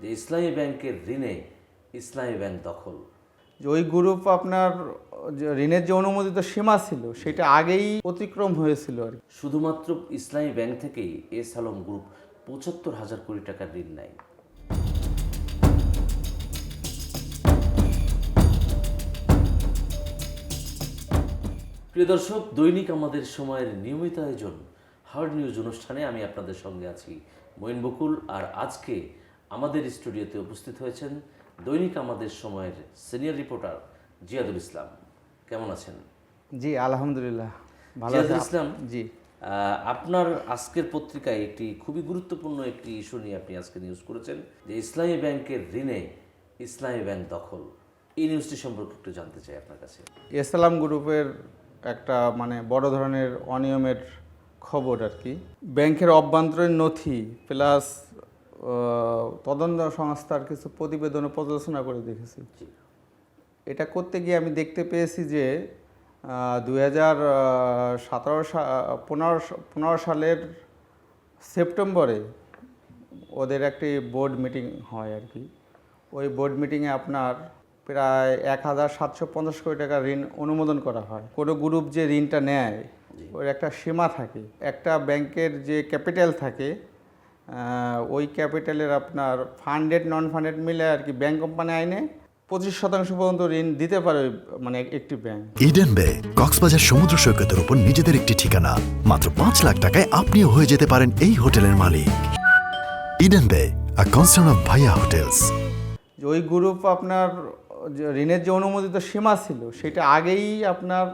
যে ইসলামী ব্যাংকের ঋণে ইসলামী ব্যাংক দখল। যে ওই গ্রুপ আপনার যে ঋণের যে অনুমোদিত সীমা ছিল সেটা আগেই অতিক্রম হয়েছিল আর কি। শুধুমাত্র ইসলামী ব্যাংক থেকেই এস আলম গ্রুপ ৭৫,০০০ কোটি টাকার ঋণ নেয়। প্রিয় দর্শক, দৈনিক আমাদের সময়ের নিয়মিত আয়োজন হার্ড নিউজ অনুষ্ঠানে আমি আপনাদের সঙ্গে আছি মঈন বকুল। আর আজকে আমাদের স্টুডিওতে উপস্থিত হয়েছেন দৈনিক আমাদের সময়ের সিনিয়র রিপোর্টার জিয়াদুল ইসলাম। কেমন আছেন? জি আলহামদুলিল্লাহ ভালো জিয়াদুল আছি। ইসলাম, জি আপনার আজকের পত্রিকায় একটি খুবই গুরুত্বপূর্ণ একটি ইস্যু নিয়ে আপনি আজকে নিউজ করেছেন যে ইসলামী ব্যাংকের ঋণে ইসলামী ব্যাংক দখল। এই নিউজটি সম্পর্কে একটু জানতে চাই আপনার কাছে। এসএলএম গ্রুপের একটা মানে বড় ধরনের অনিয়মের খবর আর কি। ব্যাংকের অভ্যন্তরীণ নথি প্লাস তদন্ত সংস্থার কিছু প্রতিবেদন পর্যালোচনা করে দেখেছি। জি। এটা করতে গিয়ে আমি দেখতে পেয়েছি যে 2017-15 সালের সেপ্টেম্বরে ওদের একটি বোর্ড মিটিং হয় আর কি। ওই বোর্ড মিটিংয়ে আপনার প্রায় 1750 কোটি টাকা ঋণ অনুমোদন করা হয়। কোনো গ্রুপ যে ঋণটা নেয় ওর একটা সীমা থাকে। একটা ব্যাংকের যে ক্যাপিটাল থাকে ওই ক্যাপিটালের আপনার ফান্ডেড নন ফান্ডেড মিলে আর কি ব্যাংক কোম্পানি আইনে 25% পর্যন্ত ঋণ দিতে পারে মানে একটি ব্যাংক। ইডেন বে কক্সবাজার সমুদ্র সৈকতের উপর নিজেদের একটি ঠিকানা। মাত্র 5 লাখ টাকায় আপনিও হয়ে যেতে পারেন এই হোটেলের মালিক। ইডেন বে, আ কনসার্ন অফ ভাইয়া হোটেলস। ওই গ্রুপ আপনার যে ঋণের যে অনুমোদিত সীমা ছিল সেটা আগেই আপনার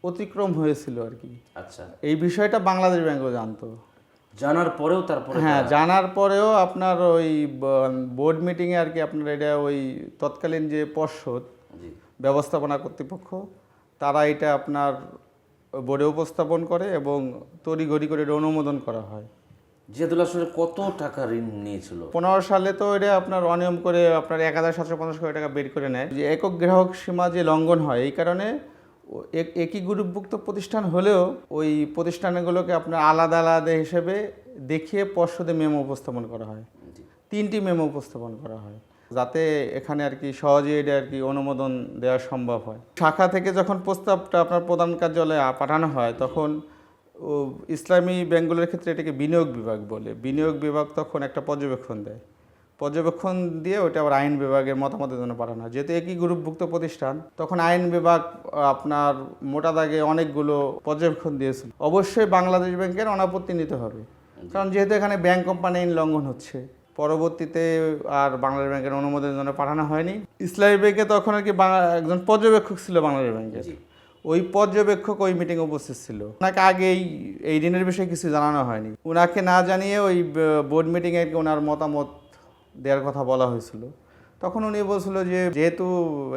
অতিক্রম হয়েছিল আর কি। আচ্ছা, এই বিষয়টা বাংলাদেশ ব্যাংকও জানতো। জানার পরেও তারপরে হ্যাঁ, জানার পরেও আপনার ওই বোর্ড মিটিংয়ে আর কি আপনার এটা ওই তৎকালীন যে পর্ষদ জি, ব্যবস্থাপনা কর্তৃপক্ষ তারা এটা আপনার বোর্ডে উপস্থাপন করে এবং তড়িঘড়ি করে এটা অনুমোদন করা হয়। জিয়াদুল আসলে কত টাকা ঋণ নিয়েছিল? 15 সালে তো এটা আপনার অনিয়ম করে আপনার 1750 কোটি টাকা বের করে নেয়। যে একক গ্রাহক সীমা যে লঙ্ঘন হয় এই কারণে একই গ্রুপভুক্ত প্রতিষ্ঠান হলেও ওই প্রতিষ্ঠানগুলোকে আপনার আলাদা আলাদা হিসেবে দেখিয়ে পর্ষদে মেমো উপস্থাপন করা হয়। 3টি মেমো উপস্থাপন করা হয় যাতে এখানে আর কি সহজে এটা আর কি অনুমোদন দেওয়া সম্ভব হয়। শাখা থেকে যখন প্রস্তাবটা আপনার প্রধান কার্যালয়ে পাঠানো হয় তখন ইসলামী ব্যাংকগুলোর ক্ষেত্রে এটাকে বিনিয়োগ বিভাগ বলে। বিনিয়োগ বিভাগ তখন একটা পর্যবেক্ষণ দেয়। পর্যবেক্ষণ দিয়ে ওটা আবার আইন বিভাগের মতামতের জন্য পাঠানো হয়। যেহেতু একই গ্রুপভুক্ত প্রতিষ্ঠান তখন আইন বিভাগ আপনার মোটা দাগে অনেকগুলো পর্যবেক্ষণ দিয়েছিল। অবশ্যই বাংলাদেশ ব্যাংকের অনাপত্তি নিতে হবে, কারণ যেহেতু এখানে ব্যাংক কোম্পানি আইন লঙ্ঘন হচ্ছে। পরবর্তীতে আর বাংলাদেশ ব্যাংকের অনুমোদনের জন্য পাঠানো হয়নি। ইসলামী ব্যাংকে তখন আর কি একজন পর্যবেক্ষক ছিল বাংলাদেশ ব্যাংকের। ওই পর্যবেক্ষক ওই মিটিংয়ে উপস্থিত ছিল। ওনাকে আগেই এই ঋণের বিষয়ে কিছু জানানো হয়নি। ওনাকে না জানিয়ে ওই বোর্ড মিটিংয়ে আর কি ওনার মতামত দেওয়ার কথা বলা হয়েছিল। তখন উনি বলছিল যে যেহেতু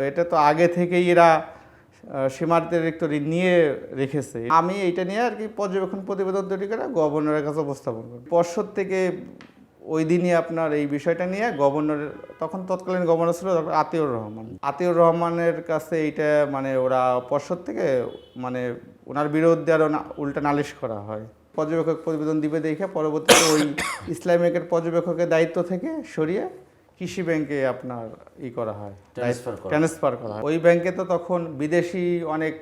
এটা তো আগে থেকেই এরা সীমাতিরিক্ত ঋণ নিয়ে রেখেছে, আমি এইটা নিয়ে আর কি পর্যবেক্ষণ প্রতিবেদন তৈরি করে গভর্নরের কাছে উপস্থাপন করি। পর্ষদ থেকে ওই দিনই আপনার এই বিষয়টা নিয়ে গভর্নরের তখন তৎকালীন গভর্নর ছিল ডক্টর আতিউর রহমান। আতিউর রহমানের কাছে এইটা মানে ওরা পর্ষদ থেকে মানে ওনার বিরুদ্ধে আরও উল্টা নালিশ করা হয়। পর্যবেক্ষক প্রতিবেদন দিবে দেখে পরবর্তীতে ওই ইসলামী ব্যাংকের পর্যবেক্ষকের দায়িত্ব থেকে সরিয়ে কৃষি ব্যাংকে আপনার করা হয়, ট্রান্সফার করা হয়। ওই ব্যাংকে তো তখন বিদেশি অনেক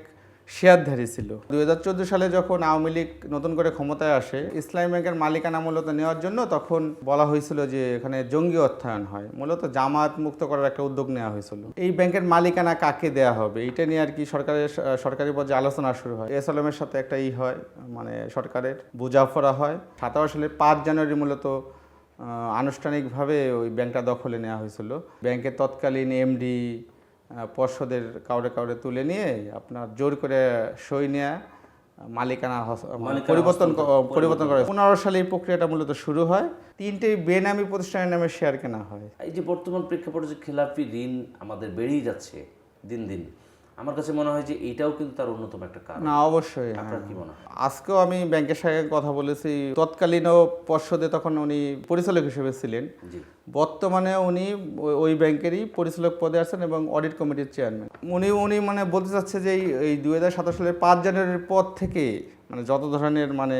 শেয়ারধারী ছিল। 2014 সালে যখন আওয়ামী লীগ নতুন করে ক্ষমতায় আসে ইসলামী ব্যাংকের মালিকানা মূলত নেওয়ার জন্য তখন বলা হয়েছিল যে এখানে জঙ্গি অর্থায়ন হয়, মূলত জামাত মুক্ত করার একটা উদ্যোগ নেওয়া হয়েছিল। এই ব্যাংকের মালিকানা কাকে দেয়া হবে এইটা নিয়ে আর কি সরকারি পর্যায়ে আলোচনা শুরু হয়। এসএলএমের সাথে একটা হয় মানে সরকারের বোঝাপড়া হয়। 17 সালের 5 জানুয়ারি মূলত আনুষ্ঠানিকভাবে ওই ব্যাংকটা দখলে নেওয়া হয়েছিল। ব্যাংকের তৎকালীন এমডি পর্ষদের কাউরে তুলে নিয়ে আপনার জোর করে সই নেওয়া মালিকানা পরিবর্তন করে 15 সালে এই প্রক্রিয়াটা মূলত শুরু হয়। 3টে বেনামি প্রতিষ্ঠানের নামে শেয়ার কেনা হয়। এই যে বর্তমান প্রেক্ষাপটে যে খেলাপি ঋণ আমাদের বেড়েই যাচ্ছে দিন দিন, আমার কাছে মনে হয় যে এইটাও কিন্তু তার অন্যতম একটা কারণ। না অবশ্যই, আপনার কি মনে হয়? আজকেও আমি ব্যাংকের সাথে কথা বলেছি। তৎকালীনও পর্ষদে তখন উনি পরিচালক হিসেবে ছিলেন। বর্তমানে উনি ওই ব্যাংকেরই পরিচালক পদে আছেন এবং অডিট কমিটির চেয়ারম্যান। উনি মানে বলতে চাচ্ছে যে এই 2017 সালের 5 জানুয়ারির পর থেকে মানে যত ধরনের মানে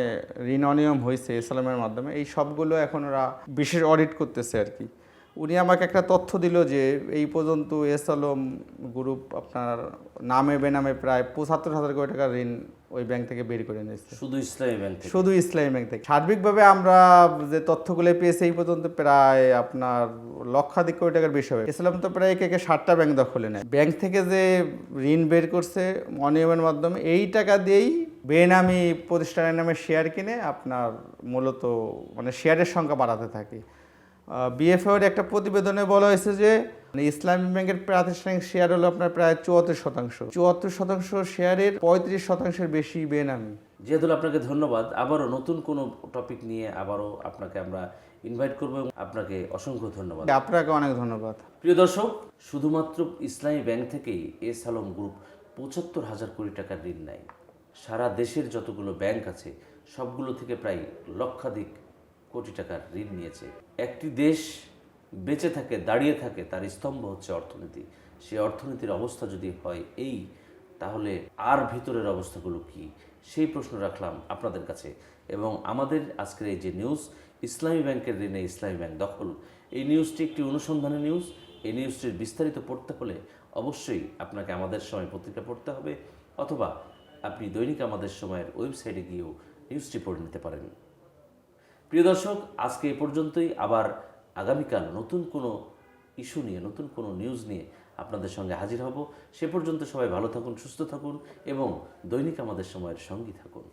ঋণ অনিয়ম হয়েছে এসএলএমের মাধ্যমে এই সবগুলো এখন ওরা বিশেষ অডিট করতেছে আর কি। উনি আমাকে একটা তথ্য দিল যে এই পর্যন্ত এস আলম গ্রুপ আপনার নামে বেনামে প্রায় ৭৫,০০০ কোটি টাকার ঋণ ওই ব্যাংক থেকে বের করে নিয়েছে, শুধু ইসলামী ব্যাংক থেকে? শুধু ইসলামী ব্যাংক থেকে। সার্বিকভাবে আমরা যে তথ্যগুলো পেয়েছি এই পর্যন্ত প্রায় আপনার লক্ষাধিক কোটি টাকার বেশি হবে। ইসলাম তো প্রায় একে 60টা ব্যাংক দখলে নেয়। ব্যাংক থেকে যে ঋণ বের করছে অনিয়মের মাধ্যমে, এই টাকা দিয়েই বেনামি প্রতিষ্ঠানের নামে শেয়ার কিনে আপনার মূলত মানে শেয়ারের সংখ্যা বাড়াতে থাকে। বিএফএর একটা প্রতিবেদনে বলা হয়েছে যে ইসলামী ব্যাংকের প্রাতিষ্ঠানিক শেয়ার হলো আপনার প্রায় 74%। 74% শেয়ারের 35%-এর বেশি বেনামি। জিয়াদুল, আপনাকে ধন্যবাদ। আবারও নতুন কোনো টপিক নিয়ে আবারও আপনাকে আমরা ইনভাইট করব এবং আপনাকে অসংখ্য ধন্যবাদ। আপনাকে অনেক ধন্যবাদ। প্রিয় দর্শক, শুধুমাত্র ইসলামী ব্যাংক থেকেই এস আলম গ্রুপ ৭৫,০০০ কোটি টাকার ঋণ নেয়। সারা দেশের যতগুলো ব্যাংক আছে সবগুলো থেকে প্রায় লক্ষাধিক কোটি টাকার ঋণ নিয়েছে। একটি দেশ বেঁচে থাকে, দাঁড়িয়ে থাকে, তার স্তম্ভ হচ্ছে অর্থনীতি। সেই অর্থনীতির অবস্থা যদি হয় এই, তাহলে আর ভিতরের অবস্থাগুলো কি, সেই প্রশ্ন রাখলাম আপনাদের কাছে। এবং আমাদের আজকের এই যে নিউজ, ইসলামী ব্যাংকের ঋণে ইসলামী ব্যাংক দখল, এই নিউজটি একটি অনুসন্ধানী নিউজ। এই নিউজটির বিস্তারিত পড়তে হলে অবশ্যই আপনাকে আমাদের সময় পত্রিকা পড়তে হবে, অথবা আপনি দৈনিক আমাদের সময়ের ওয়েবসাইটে গিয়েও নিউজটি পড়ে নিতে পারেন। প্রিয় দর্শক, আজকে এ পর্যন্তই। আবার আগামীকাল নতুন কোনো ইস্যু নিয়ে, নতুন কোনো নিউজ নিয়ে আপনাদের সঙ্গে হাজির হব। সে পর্যন্ত সবাই ভালো থাকুন, সুস্থ থাকুন এবং দৈনিক আমাদের সময়ের সঙ্গী থাকুন।